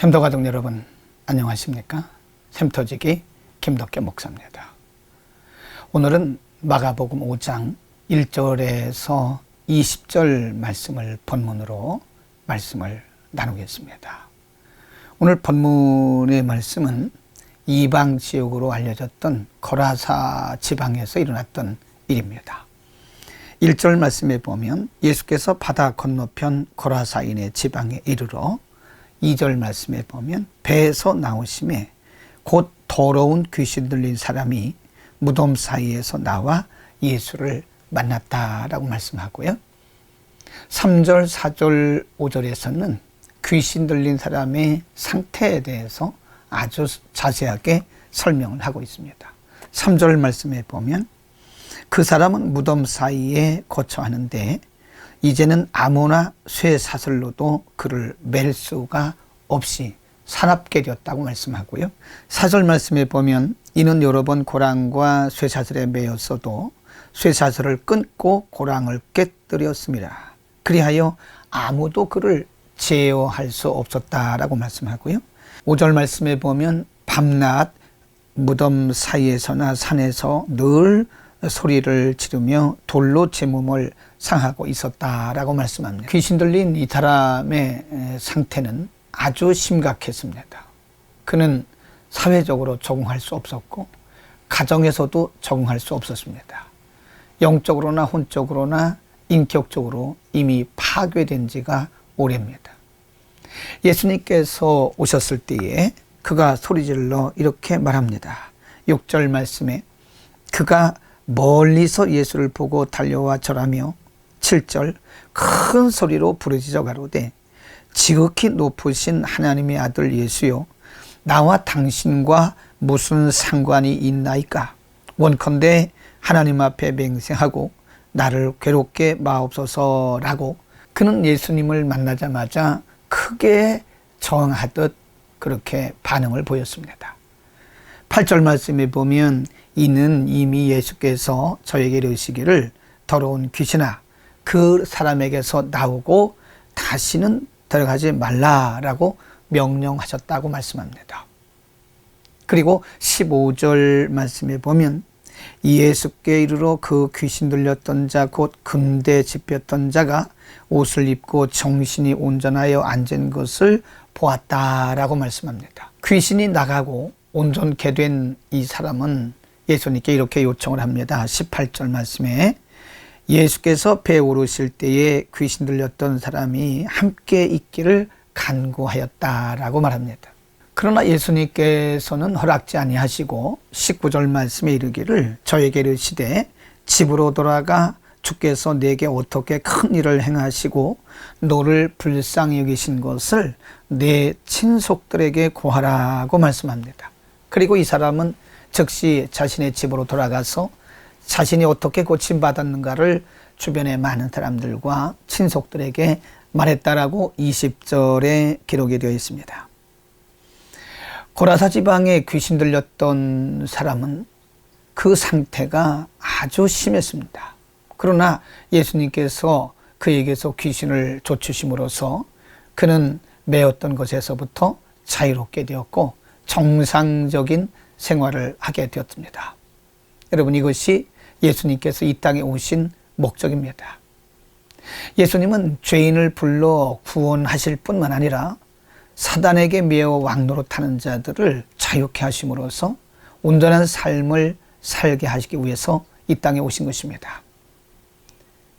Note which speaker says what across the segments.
Speaker 1: 샘터 가족 여러분, 안녕하십니까? 샘터지기 김덕계 목사입니다. 오늘은 마가복음 5장 1절에서 20절 말씀을 본문으로 말씀을 나누겠습니다. 오늘 본문의 말씀은 이방 지역으로 알려졌던 거라사 지방에서 일어났던 일입니다. 1절 말씀에 보면 예수께서 바다 건너편 거라사인의 지방에 이르러 2절 말씀에 보면 배에서 나오심에 곧 더러운 귀신 들린 사람이 무덤 사이에서 나와 예수를 만났다라고 말씀하고요. 3절, 4절, 5절에서는 귀신 들린 사람의 상태에 대해서 아주 자세하게 설명을 하고 있습니다. 3절 말씀에 보면 그 사람은 무덤 사이에 거처하는데 이제는 아무나 쇠사슬로도 그를 맬 수가 없이 사납게 되었다고 말씀하고요. 4절 말씀에 보면 이는 여러 번 고랑과 쇠사슬에 매였어도 쇠사슬을 끊고 고랑을 깨뜨렸습니다. 그리하여 아무도 그를 제어할 수 없었다라고 말씀하고요. 5절 말씀에 보면 밤낮 무덤 사이에서나 산에서 늘 소리를 지르며 돌로 제 몸을 상하고 있었다라고 말씀합니다. 귀신 들린 이 사람의 상태는 아주 심각했습니다. 그는 사회적으로 적응할 수 없었고 가정에서도 적응할 수 없었습니다. 영적으로나 혼적으로나 인격적으로 이미 파괴된 지가 오래입니다. 예수님께서 오셨을 때에 그가 소리질러 이렇게 말합니다. 6절 말씀에 그가 멀리서 예수를 보고 달려와 절하며 7절 큰 소리로 부르짖어 가로되 지극히 높으신 하나님의 아들 예수여 나와 당신과 무슨 상관이 있나이까 원컨대 하나님 앞에 맹세하고 나를 괴롭게 마옵소서라고 그는 예수님을 만나자마자 크게 저항하듯 그렇게 반응을 보였습니다. 8절 말씀에 보면 이는 이미 예수께서 저에게 이르시기를 더러운 귀신아 그 사람에게서 나오고 다시는 들어가지 말라라고 명령하셨다고 말씀합니다. 그리고 15절 말씀에 보면 예수께 이르러 그 귀신 들렸던 자 곧 금대 짚혔던 자가 옷을 입고 정신이 온전하여 앉은 것을 보았다라고 말씀합니다. 귀신이 나가고 온전케 된 이 사람은 예수님께 이렇게 요청을 합니다. 18절 말씀에 예수께서 배에 오르실 때에 귀신 들렸던 사람이 함께 있기를 간구하였다라고 말합니다. 그러나 예수님께서는 허락지 아니하시고 19절 말씀에 이르기를 저에게 이르시되 집으로 돌아가 주께서 내게 어떻게 큰 일을 행하시고 너를 불쌍히 여기신 것을 내 친속들에게 고하라고 말씀합니다. 그리고 이 사람은 즉시 자신의 집으로 돌아가서 자신이 어떻게 고침받았는가를 주변의 많은 사람들과 친속들에게 말했다라고 20절에 기록이 되어 있습니다. 고라사 지방에 귀신 들렸던 사람은 그 상태가 아주 심했습니다. 그러나 예수님께서 그에게서 귀신을 쫓으심으로써 그는 매었던 것에서부터 자유롭게 되었고 정상적인 생활을 하게 되었습니다. 여러분 이것이 예수님께서 이 땅에 오신 목적입니다. 예수님은 죄인을 불러 구원하실 뿐만 아니라 사단에게 매어 왕노릇하는 자들을 자유케 하심으로써 온전한 삶을 살게 하시기 위해서 이 땅에 오신 것입니다.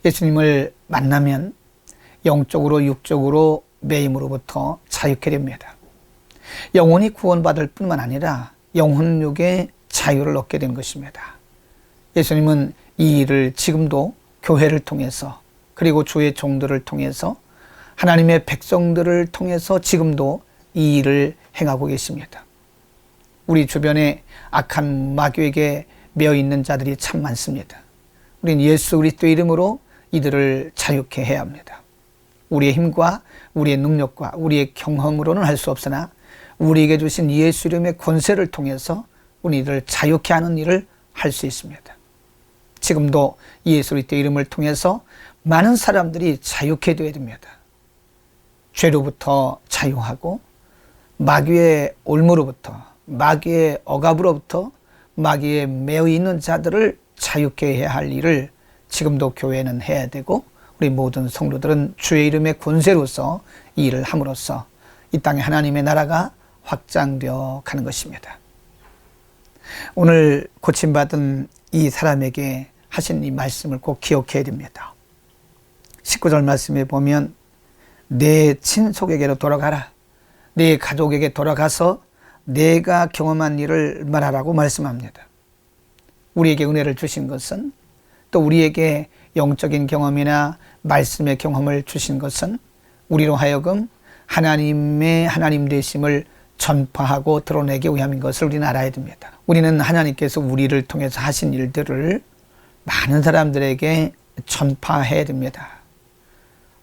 Speaker 1: 예수님을 만나면 영적으로 육적으로 매임으로부터 자유케 됩니다. 영혼이 구원받을 뿐만 아니라 영혼육의 자유를 얻게 된 것입니다. 예수님은 이 일을 지금도 교회를 통해서 그리고 주의 종들을 통해서 하나님의 백성들을 통해서 지금도 이 일을 행하고 계십니다. 우리 주변에 악한 마귀에게 매어 있는 자들이 참 많습니다. 우린 예수 그리스도의 이름으로 이들을 자유케 해야 합니다. 우리의 힘과 우리의 능력과 우리의 경험으로는 할 수 없으나 우리에게 주신 예수 이름의 권세를 통해서 우리 이들을 자유케 하는 일을 할 수 있습니다. 지금도 예수 그리스도의 이름을 통해서 많은 사람들이 자유케 되어야 됩니다. 죄로부터 자유하고 마귀의 올무로부터, 마귀의 억압으로부터, 마귀에 매여 있는 자들을 자유케 해야 할 일을 지금도 교회는 해야 되고, 우리 모든 성도들은 주의 이름의 권세로서 이 일을 함으로써 이 땅에 하나님의 나라가 확장되어 가는 것입니다. 오늘 고침받은 이 사람에게 하신 이 말씀을 꼭 기억해야 됩니다. 19절 말씀에 보면 내 친속에게로 돌아가라. 내 가족에게 돌아가서 내가 경험한 일을 말하라고 말씀합니다. 우리에게 은혜를 주신 것은, 또 우리에게 영적인 경험이나 말씀의 경험을 주신 것은 우리로 하여금 하나님의 하나님 되심을 전파하고 드러내기 위함인 것을 우리는 알아야 됩니다. 우리는 하나님께서 우리를 통해서 하신 일들을 많은 사람들에게 전파해야 됩니다.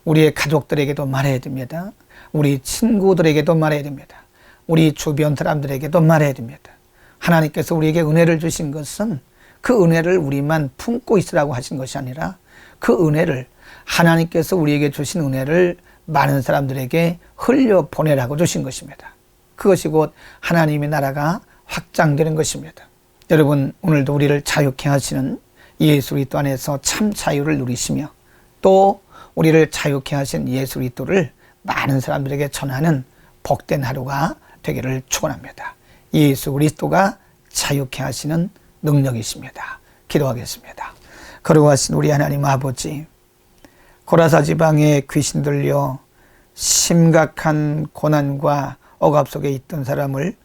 Speaker 1: 우리의 가족들에게도 말해야 됩니다. 우리 친구들에게도 말해야 됩니다. 우리 주변 사람들에게도 말해야 됩니다. 하나님께서 우리에게 은혜를 주신 것은 그 은혜를 우리만 품고 있으라고 하신 것이 아니라 그 은혜를, 하나님께서 우리에게 주신 은혜를 많은 사람들에게 흘려보내라고 주신 것입니다. 그것이 곧 하나님의 나라가 확장되는 것입니다. 여러분, 오늘도 우리를 자유케 하시는 예수 그리스도 안에서 참 자유를 누리시며, 또 우리를 자유케 하신 예수 그리스도를 많은 사람들에게 전하는 복된 하루가 되기를 축원합니다. 예수 그리스도가 자유케 하시는 능력이십니다. 기도하겠습니다. 거룩하신 우리 하나님 아버지, 고라사 지방에 귀신 들려 심각한 고난과 억압 속에 있던 사람을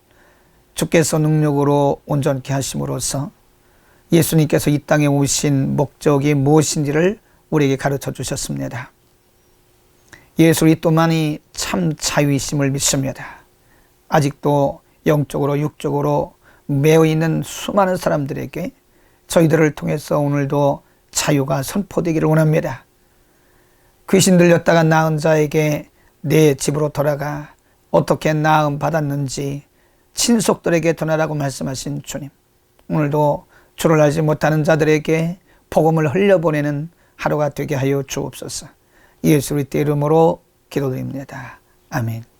Speaker 1: 주께서 능력으로 온전케 하심으로써 예수님께서 이 땅에 오신 목적이 무엇인지를 우리에게 가르쳐 주셨습니다. 예수 그리스도만이 참 자유이심을 믿습니다. 아직도 영적으로 육적으로 매여 있는 수많은 사람들에게 저희들을 통해서 오늘도 자유가 선포되기를 원합니다. 귀신 들렸다가 나은 자에게 내 집으로 돌아가 어떻게 나음 받았는지 친속들에게 전하라고 말씀하신 주님, 오늘도 주를 알지 못하는 자들에게 복음을 흘려보내는 하루가 되게 하여 주옵소서. 예수 그리스도의 이름으로 기도드립니다. 아멘.